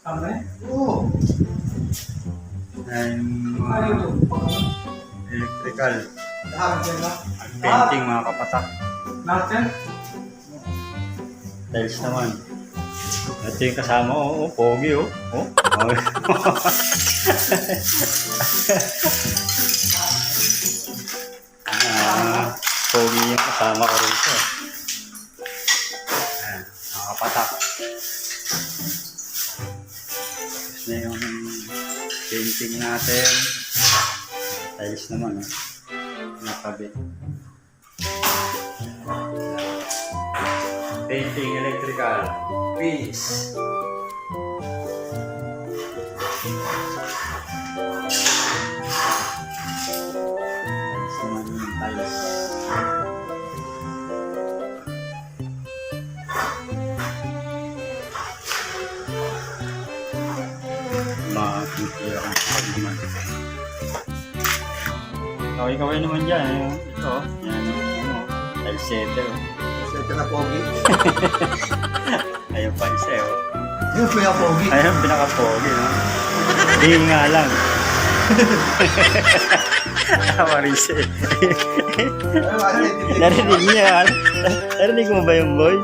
Kami? Oo. And electrical. Lahat yan lang. At painting mga kapatak. Lahat yan? Tiles naman. Ito yung kasama ko. Oh, pogi oh. Oh. Pogi yung kasama ko rito. Ayan, mga kapatak. Tapos na yung painting natin. Tiles naman eh. Nakabit. Painting electrical. Peace. Tiles naman yung tiles. Makikita ang naman. Kaway-kaway naman dyan. Ito, yan yung tiles setter. Ito na pogi. Ayun pa isa eh. Yung kuya pogi. Ayun, pinaka-pogi, no? Hindi nga lang. Marise. Narinig niya. Narinig mo ba yung boy?